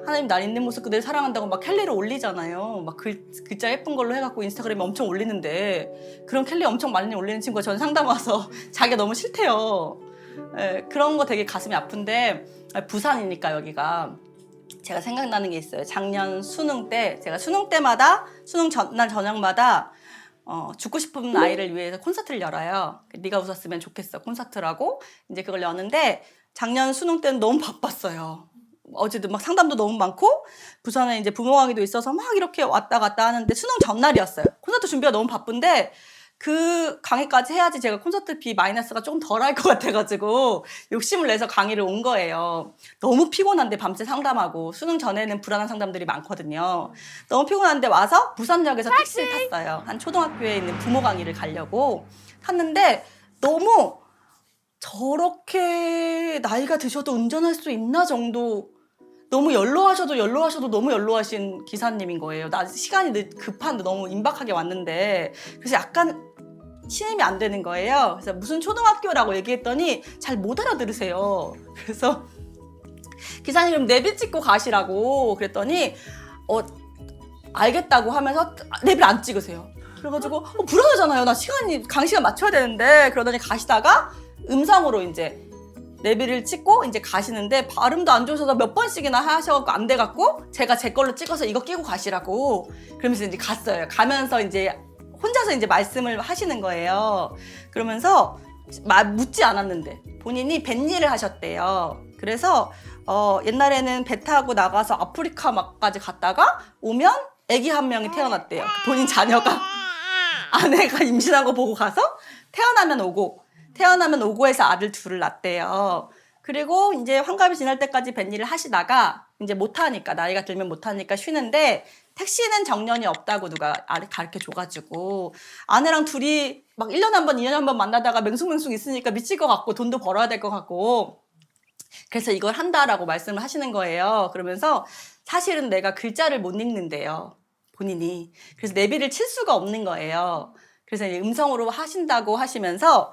하나님 날 있는 모습 그대로 사랑한다고 막 캘리를 올리잖아요. 막 글자 예쁜 걸로 해갖고 인스타그램에 엄청 올리는데 그런 캘리 엄청 많이 올리는 친구가 전 상담 와서 자기가 너무 싫대요. 그런 거 되게 가슴이 아픈데 부산이니까 여기가 제가 생각나는 게 있어요. 작년 수능 때 제가 수능 때마다 수능 전날 저녁마다 죽고 싶은 아이를 위해서 콘서트를 열어요. 네가 웃었으면 좋겠어 콘서트라고 이제 그걸 여는데 작년 수능 때는 너무 바빴어요. 어제도 막 상담도 너무 많고 부산에 이제 부모 강의도 있어서 막 이렇게 왔다 갔다 하는데 수능 전날이었어요. 콘서트 준비가 너무 바쁜데 그 강의까지 해야지 제가 콘서트비 마이너스가 조금 덜 할 것 같아가지고 욕심을 내서 강의를 온 거예요. 너무 피곤한데 밤새 상담하고 수능 전에는 불안한 상담들이 많거든요. 너무 피곤한데 와서 부산역에서 택시를 탔어요. 한 초등학교에 있는 부모 강의를 가려고 탔는데 너무 저렇게 나이가 드셔도 운전할 수 있나 정도 너무 연로하셔도 너무 연로하신 기사님인 거예요. 나 시간이 급한데 너무 임박하게 왔는데 그래서 약간 신임이 안 되는 거예요. 그래서 무슨 초등학교라고 얘기했더니 잘 못 알아들으세요. 그래서 기사님 그럼 내비 찍고 가시라고 그랬더니 알겠다고 하면서 내비를 안 찍으세요. 그래가지고 불안하잖아요. 나 강시간 맞춰야 되는데 그러더니 가시다가 음성으로 이제 내비를 찍고 이제 가시는데 발음도 안 좋으셔서 몇 번씩이나 하셔갖고 안 돼갖고 제가 제 걸로 찍어서 이거 끼고 가시라고 그러면서 이제 갔어요. 가면서 이제 혼자서 이제 말씀을 하시는 거예요. 그러면서 묻지 않았는데 본인이 뱃일을 하셨대요. 그래서 옛날에는 배 타고 나가서 아프리카 막까지 갔다가 오면 아기 한 명이 태어났대요. 본인 자녀가 아내가 임신한 거 보고 가서 태어나면 오고 해서 아들 둘을 낳았대요. 그리고 이제 환갑이 지날 때까지 뱃일을 하시다가 이제 못하니까 나이가 들면 못하니까 쉬는데 택시는 정년이 없다고 누가 가르쳐 줘가지고 아내랑 둘이 막 1년에 한 번, 2년에 한 번 만나다가 맹숭맹숭 있으니까 미칠 것 같고 돈도 벌어야 될 것 같고 그래서 이걸 한다라고 말씀을 하시는 거예요. 그러면서 사실은 내가 글자를 못 읽는데요. 본인이. 그래서 내비를 칠 수가 없는 거예요. 그래서 이제 음성으로 하신다고 하시면서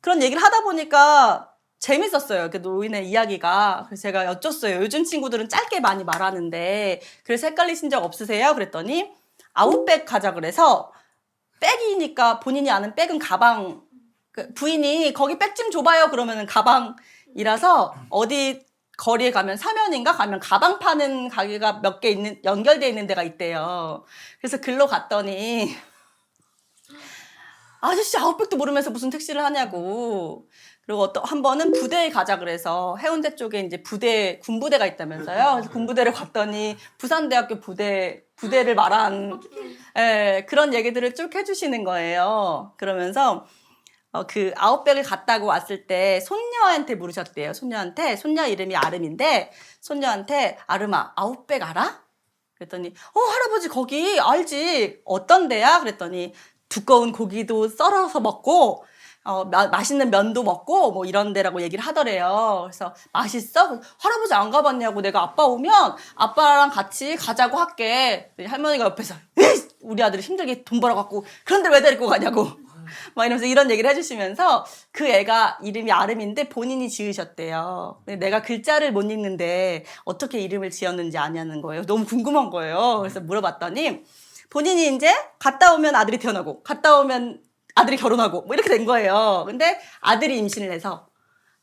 그런 얘기를 하다 보니까 재밌었어요. 그 노인의 이야기가. 그래서 제가 여쭸어요. 요즘 친구들은 짧게 많이 말하는데 그래서 헷갈리신 적 없으세요? 그랬더니 아웃백 가자 그래서 백이니까 본인이 아는 백은 가방 부인이 거기 백 좀 줘봐요 그러면은 가방이라서 어디 거리에 가면 사면인가 가면 가방 파는 가게가 몇 개 연결되어 있는 데가 있대요. 그래서 글로 갔더니 아저씨 아웃백도 모르면서 무슨 택시를 하냐고. 그리고 한 번은 부대에 가자 그래서 해운대 쪽에 이제 군부대가 있다면서요. 그래서 군부대를 갔더니 부산대학교 부대를 말한 그런 얘기들을 쭉 해주시는 거예요. 그러면서 그 아웃백을 갔다고 왔을 때 손녀한테 물으셨대요. 손녀 이름이 아름인데 손녀한테 아름아 아웃백 알아? 그랬더니 할아버지 거기 알지. 어떤 데야? 그랬더니 두꺼운 고기도 썰어서 먹고 맛있는 면도 먹고 뭐 이런 데라고 얘기를 하더래요. 그래서 맛있어? 할아버지 안 가봤냐고. 내가 아빠 오면 아빠랑 같이 가자고 할게. 할머니가 옆에서 우리 아들이 힘들게 돈 벌어갖고 그런 데를 왜 데리고 가냐고. 막 이러면서 이런 얘기를 해주시면서 그 애가 이름이 아름인데 본인이 지으셨대요. 근데 내가 글자를 못 읽는데 어떻게 이름을 지었는지 아냐는 거예요. 너무 궁금한 거예요. 그래서 물어봤더니 본인이 이제 갔다 오면 아들이 태어나고 갔다 오면 아들이 결혼하고 뭐 이렇게 된 거예요. 근데 아들이 임신을 해서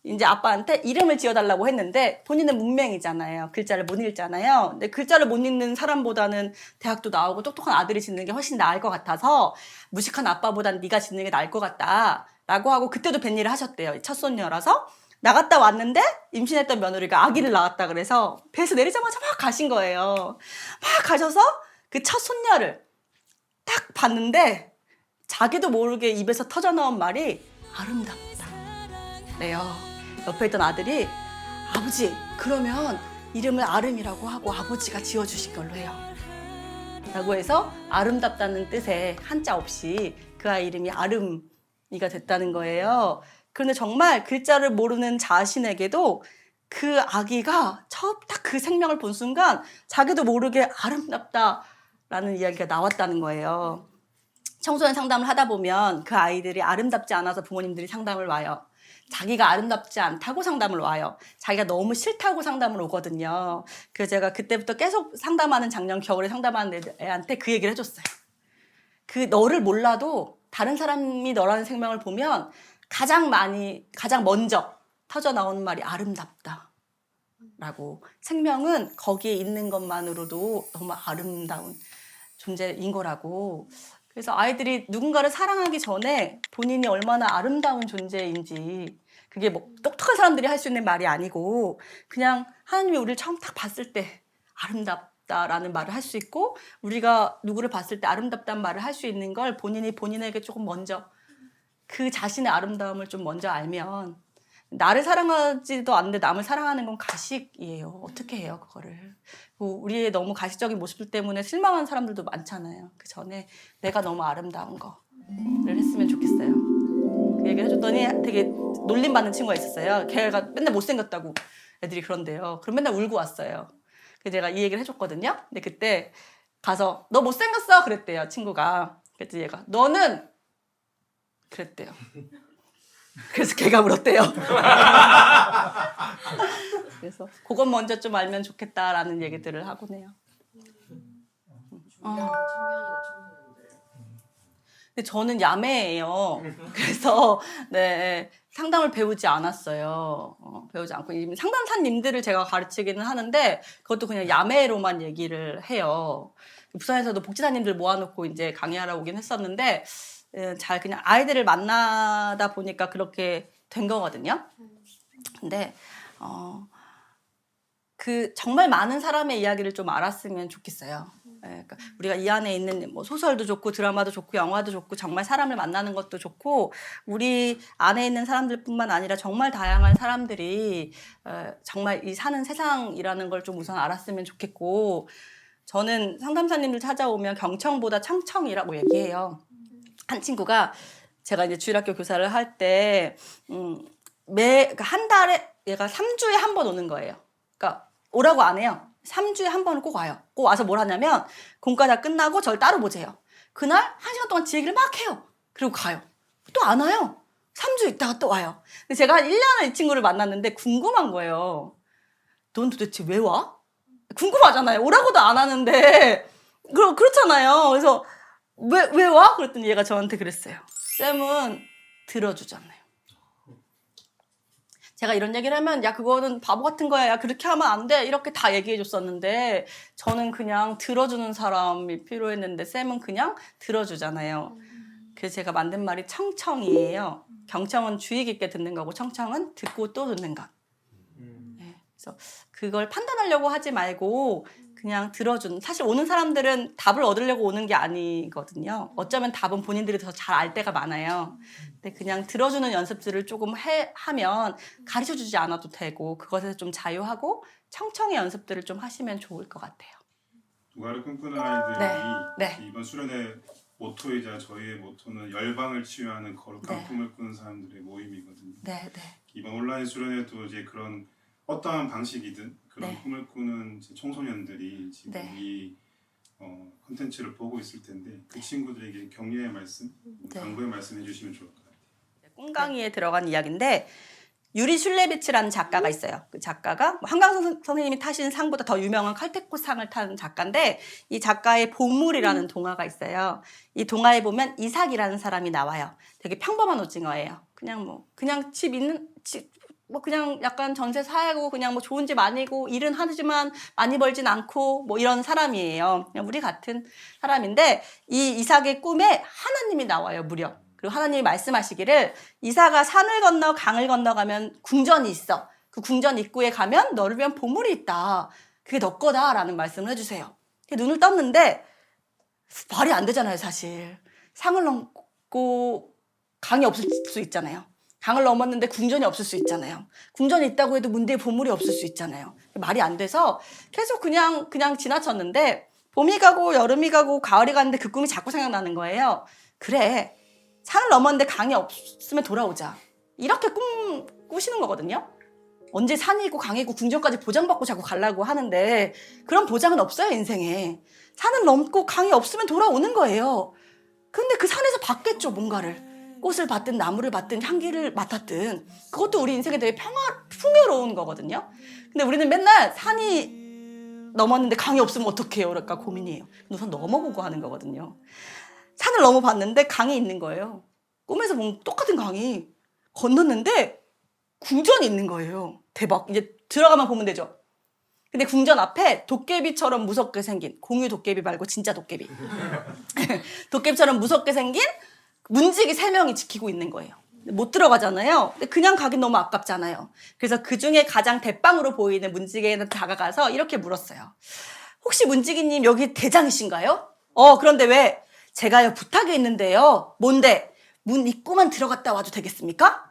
이제 아빠한테 이름을 지어달라고 했는데 본인은 문맹이잖아요. 글자를 못 읽잖아요. 근데 글자를 못 읽는 사람보다는 대학도 나오고 똑똑한 아들이 짓는 게 훨씬 나을 것 같아서 무식한 아빠보단 네가 짓는 게 나을 것 같다 라고 하고 그때도 뱃일을 하셨대요. 첫 손녀라서 나갔다 왔는데 임신했던 며느리가 아기를 낳았다 그래서 배에서 내리자마자 막 가신 거예요. 막 가셔서 그 첫 손녀를 딱 봤는데 자기도 모르게 입에서 터져나온 말이 아름답다 래요. 옆에 있던 아들이 아버지 그러면 이름을 아름이라고 하고 아버지가 지어주신 걸로 해요 라고 해서 아름답다는 뜻의 한자 없이 그 아이 이름이 아름이가 됐다는 거예요. 그런데 정말 글자를 모르는 자신에게도 그 아기가 처음 딱 그 생명을 본 순간 자기도 모르게 아름답다라는 이야기가 나왔다는 거예요. 청소년 상담을 하다 보면 그 아이들이 아름답지 않아서 부모님들이 상담을 와요. 자기가 아름답지 않다고 상담을 와요. 자기가 너무 싫다고 상담을 오거든요. 그래서 제가 그때부터 계속 상담하는 작년 겨울에 상담하는 애한테 그 얘기를 해줬어요. 그 너를 몰라도 다른 사람이 너라는 생명을 보면 가장 먼저 터져 나오는 말이 아름답다 라고. 생명은 거기에 있는 것만으로도 너무 아름다운 존재인 거라고. 그래서 아이들이 누군가를 사랑하기 전에 본인이 얼마나 아름다운 존재인지, 그게 뭐 똑똑한 사람들이 할 수 있는 말이 아니고 그냥 하나님이 우리를 처음 딱 봤을 때 아름답다라는 말을 할 수 있고, 우리가 누구를 봤을 때 아름답다는 말을 할 수 있는 걸 본인이 본인에게 조금 먼저 그 자신의 아름다움을 좀 먼저 알면, 나를 사랑하지도 않는데 남을 사랑하는 건 가식이에요. 어떻게 해요 그거를. 우리의 너무 가식적인 모습들 때문에 실망한 사람들도 많잖아요. 그 전에 내가 너무 아름다운 거를 했으면 좋겠어요. 그 얘기를 해줬더니 되게 놀림받는 친구가 있었어요. 걔가 맨날 못생겼다고 애들이 그런대요. 그럼 맨날 울고 왔어요. 그래서 제가 이 얘기를 해줬거든요. 근데 그때 가서 너 못생겼어 그랬대요 친구가. 그랬더니 얘가 너는 그랬대요. 그래서 걔가 울었대요. 그래서 그건 먼저 좀 알면 좋겠다라는 얘기들을 하곤 해요. 청년이나 청소년들. 근데 저는 야매예요. 그래서 네, 상담을 배우지 않았어요. 배우지 않고 상담사님들을 제가 가르치기는 하는데 그것도 그냥 야매로만 얘기를 해요. 부산에서도 복지사님들 모아놓고 이제 강의하러 오긴 했었는데 잘 그냥 아이들을 만나다 보니까 그렇게 된 거거든요. 근데 그 정말 많은 사람의 이야기를 좀 알았으면 좋겠어요. 그러니까 우리가 이 안에 있는 뭐 소설도 좋고 드라마도 좋고 영화도 좋고 정말 사람을 만나는 것도 좋고, 우리 안에 있는 사람들뿐만 아니라 정말 다양한 사람들이 정말 이 사는 세상이라는 걸 좀 우선 알았으면 좋겠고, 저는 상담사님들 찾아오면 경청보다 청청이라고 얘기해요. 한 친구가 제가 이제 주일학교 교사를 할 때 한 달에 얘가 3주에 한 번 오는 거예요. 그러니까 오라고 안 해요. 3주에 한 번은 꼭 와요. 꼭 와서 뭘 하냐면 공과 다 끝나고 저를 따로 보재요. 그날 1시간 동안 지 얘기를 막 해요. 그리고 가요. 또 안 와요. 3주 있다가 또 와요. 근데 제가 한 1년을 이 친구를 만났는데 궁금한 거예요. 넌 도대체 왜 와? 궁금하잖아요. 오라고도 안 하는데. 그렇잖아요. 그래서 왜 와? 그랬더니 얘가 저한테 그랬어요. 쌤은 들어주잖아요. 제가 이런 얘기를 하면 야 그거는 바보 같은 거야. 야 그렇게 하면 안 돼. 이렇게 다 얘기해 줬었는데 저는 그냥 들어주는 사람이 필요했는데 쌤은 그냥 들어주잖아요. 그래서 제가 만든 말이 청청이에요. 경청은 주의 깊게 듣는 거고 청청은 듣고 또 듣는 것. 네, 그래서 그걸 판단하려고 하지 말고 그냥 들어주는. 사실 오는 사람들은 답을 얻으려고 오는 게 아니거든요. 어쩌면 답은 본인들이 더 잘 알 때가 많아요. 근데 그냥 들어주는 연습들을 조금 하면 가르쳐주지 않아도 되고 그것에서 좀 자유하고 청청의 연습들을 좀 하시면 좋을 것 같아요. 누가를 꿈꾸는 아이들이 네. 이번 수련회 모토이자 저희의 모토는 열방을 치유하는 거룩한 네. 꿈을 꾸는 사람들의 모임이거든요. 네. 이번 온라인 수련회도 이제 그런 어떠한 방식이든 그런 네. 꿈을 꾸는 이제 청소년들이 지금 네. 이 콘텐츠를 보고 있을 텐데 그 친구들에게 격려의 말씀, 네. 당부의 말씀 해주시면 좋을 것 같아요. 꿈강이에 들어간 이야기인데 유리 슐레비츠라는 작가가 있어요. 그 작가가 한강 선생님이 타신 상보다 더 유명한 칼테코 상을 탄 작가인데 이 작가의 보물이라는 동화가 있어요. 이 동화에 보면 이삭이라는 사람이 나와요. 되게 평범한 오징어예요. 그냥 집 있는 그냥 약간 전세 살고 그냥 뭐 좋은 집 아니고 일은 하지만 많이 벌진 않고 뭐 이런 사람이에요. 그냥 우리 같은 사람인데 이 이삭의 꿈에 하나님이 나와요, 무려. 그리고 하나님이 말씀하시기를 이삭아 산을 건너 강을 건너가면 궁전이 있어. 그 궁전 입구에 가면 너를 위한 보물이 있다. 그게 너 거다라는 말씀을 해주세요. 눈을 떴는데 말이 안 되잖아요, 사실. 상을 넘고 강이 없을 수 있잖아요. 강을 넘었는데 궁전이 없을 수 있잖아요. 궁전이 있다고 해도 문대에 보물이 없을 수 있잖아요. 말이 안 돼서 계속 그냥 지나쳤는데 봄이 가고 여름이 가고 가을이 갔는데 그 꿈이 자꾸 생각나는 거예요. 그래, 산을 넘었는데 강이 없으면 돌아오자. 이렇게 꿈 꾸시는 거거든요. 언제 산이 있고 강이 있고 궁전까지 보장받고 자꾸 가려고 하는데 그런 보장은 없어요, 인생에. 산을 넘고 강이 없으면 돌아오는 거예요. 근데 그 산에서 받겠죠, 뭔가를. 꽃을 받든 나무를 받든 향기를 맡았든 그것도 우리 인생에 되게 풍요로운 거거든요. 근데 우리는 맨날 산이 넘었는데 강이 없으면 어떡해요? 그러니까 고민이에요. 우선 넘어보고 하는 거거든요. 산을 넘어봤는데 강이 있는 거예요. 꿈에서 본 똑같은 강이 건넜는데 궁전이 있는 거예요. 대박. 이제 들어가만 보면 되죠. 근데 궁전 앞에 도깨비처럼 무섭게 생긴, 공유 도깨비 말고 진짜 도깨비. 도깨비처럼 무섭게 생긴 문지기 3명이 지키고 있는 거예요. 못 들어가잖아요. 근데 그냥 가긴 너무 아깝잖아요. 그래서 그 중에 가장 대빵으로 보이는 문지기에는 다가가서 이렇게 물었어요. 혹시 문지기님 여기 대장이신가요? 그런데 왜? 제가요 부탁이 있는데요. 뭔데? 문 입구만 들어갔다 와도 되겠습니까?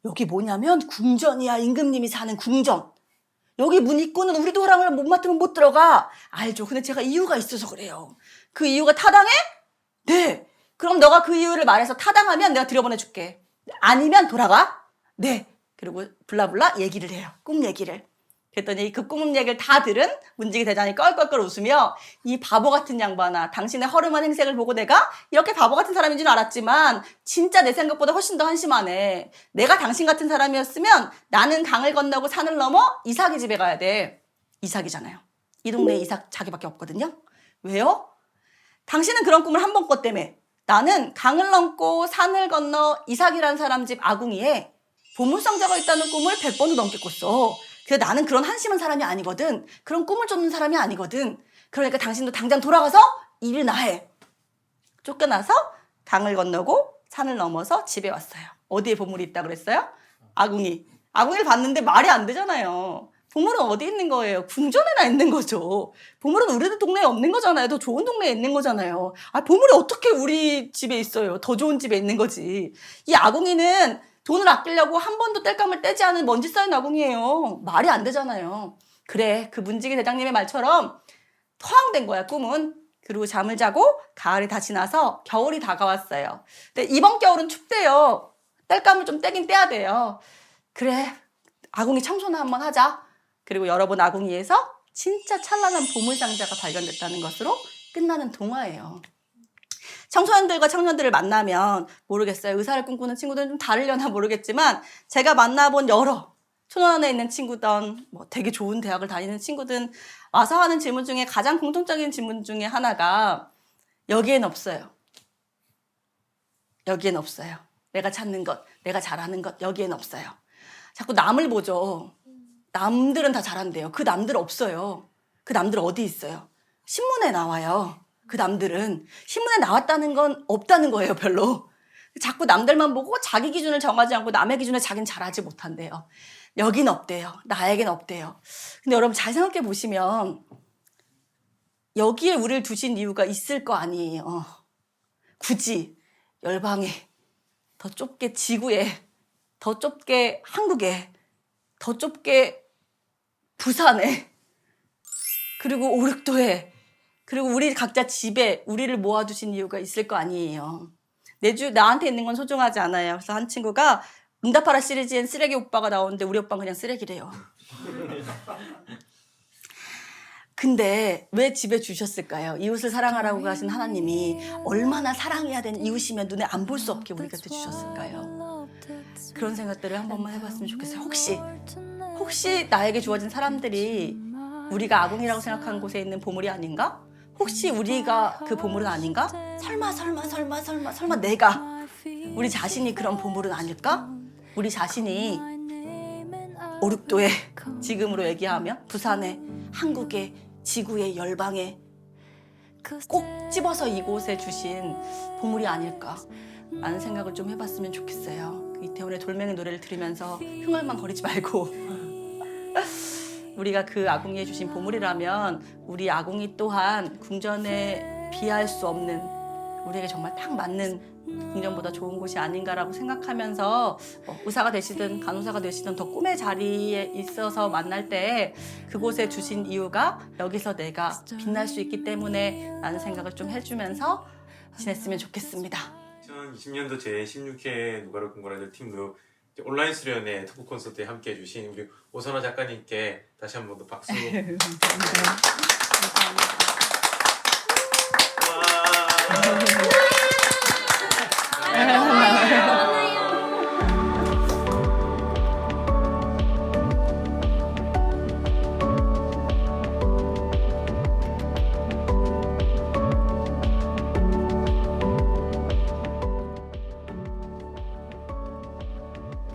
여기 뭐냐면 궁전이야. 임금님이 사는 궁전. 여기 문 입구는 우리도 허락을 못 맡으면 못 들어가. 알죠. 근데 제가 이유가 있어서 그래요. 그 이유가 타당해? 네. 그럼 너가 그 이유를 말해서 타당하면 내가 들여보내줄게. 아니면 돌아가? 네. 그리고 블라블라 얘기를 해요. 꿈 얘기를. 그랬더니 그 꿈 얘기를 다 들은 문지기 대장이 껄껄껄 웃으며 이 바보 같은 양반아, 당신의 허름한 행색을 보고 내가 이렇게 바보 같은 사람인 줄 알았지만 진짜 내 생각보다 훨씬 더 한심하네. 내가 당신 같은 사람이었으면 나는 강을 건너고 산을 넘어 이삭이 집에 가야 돼. 이삭이잖아요. 이 동네에 이삭 자기밖에 없거든요. 왜요? 당신은 그런 꿈을 한 번 꿨다며. 나는 강을 넘고 산을 건너 이삭이라는 사람 집 아궁이에 보물상자가 있다는 꿈을 100번도 넘게 꿨어. 그래서 나는 그런 한심한 사람이 아니거든. 그런 꿈을 쫓는 사람이 아니거든. 그러니까 당신도 당장 돌아가서 일이나 해. 쫓겨나서 강을 건너고 산을 넘어서 집에 왔어요. 어디에 보물이 있다 그랬어요? 아궁이. 아궁이를 봤는데 말이 안 되잖아요. 보물은 어디 있는 거예요? 궁전에나 있는 거죠. 보물은 우리 동네에 없는 거잖아요. 더 좋은 동네에 있는 거잖아요. 보물이 어떻게 우리 집에 있어요? 더 좋은 집에 있는 거지. 이 아궁이는 돈을 아끼려고 한 번도 땔감을 떼지 않은 먼지 쌓인 아궁이에요. 말이 안 되잖아요. 그래, 그 문지기 대장님의 말처럼 허황된 거야, 꿈은. 그리고 잠을 자고 가을이 다 지나서 겨울이 다가왔어요. 근데 이번 겨울은 춥대요. 땔감을 좀 떼긴 떼야 돼요. 그래, 아궁이 청소나 한번 하자. 그리고 열어본 아궁이에서 진짜 찬란한 보물상자가 발견됐다는 것으로 끝나는 동화예요. 청소년들과 청년들을 만나면 모르겠어요. 의사를 꿈꾸는 친구들은 좀 다르려나 모르겠지만 제가 만나본 여러 초년원에 있는 친구든 뭐 되게 좋은 대학을 다니는 친구든 와서 하는 질문 중에 가장 공통적인 질문 중에 하나가 여기엔 없어요. 여기엔 없어요. 내가 찾는 것, 내가 잘하는 것 여기엔 없어요. 자꾸 남을 보죠. 남들은 다 잘한대요. 그 남들 없어요. 그 남들 어디 있어요? 신문에 나와요. 그 남들은 신문에 나왔다는 건 없다는 거예요, 별로. 자꾸 남들만 보고 자기 기준을 정하지 않고 남의 기준에 자기는 잘하지 못한대요. 여긴 없대요. 나에겐 없대요. 근데 여러분 잘 생각해 보시면 여기에 우리를 두신 이유가 있을 거 아니에요. 굳이 열방에, 더 좁게 지구에, 더 좁게 한국에, 더 좁게 부산에, 그리고 오륙도에, 그리고 우리 각자 집에 우리를 모아두신 이유가 있을 거 아니에요. 나한테 있는 건 소중하지 않아요. 그래서 한 친구가 응답하라 시리즈엔 쓰레기 오빠가 나오는데 우리 오빠는 그냥 쓰레기래요. 근데 왜 집에 주셨을까요? 이웃을 사랑하라고 하신 하나님이 얼마나 사랑해야 되는 이웃이면 눈에 안 볼 수 없게 우리 곁에 주셨을까요? 그런 생각들을 한 번만 해봤으면 좋겠어요. 혹시 나에게 주어진 사람들이 우리가 아궁이라고 생각하는 곳에 있는 보물이 아닌가? 혹시 우리가 그 보물은 아닌가? 설마 내가 우리 자신이 그런 보물은 아닐까? 우리 자신이 오륙도에 지금으로 얘기하면 부산에 한국에 지구에 열방에 꼭 집어서 이곳에 주신 보물이 아닐까 라는 생각을 좀 해봤으면 좋겠어요. 이태원의 돌멩이 노래를 들으면서 흥얼만거리지 말고 우리가 그 아궁이에 주신 보물이라면 우리 아궁이 또한 궁전에 비할 수 없는 우리에게 정말 딱 맞는 궁전보다 좋은 곳이 아닌가라고 생각하면서 의사가 되시든 간호사가 되시든 더 꿈의 자리에 있어서 만날 때 그곳에 주신 이유가 여기서 내가 빛날 수 있기 때문에 라는 생각을 좀 해주면서 지냈으면 좋겠습니다. 2020년도 제16회 누가를 공부하는 팀도 온라인 수련회 토크 콘서트에 함께 해주신 우리 오선화 작가님께 다시 한 번 더 박수. 감사합니다.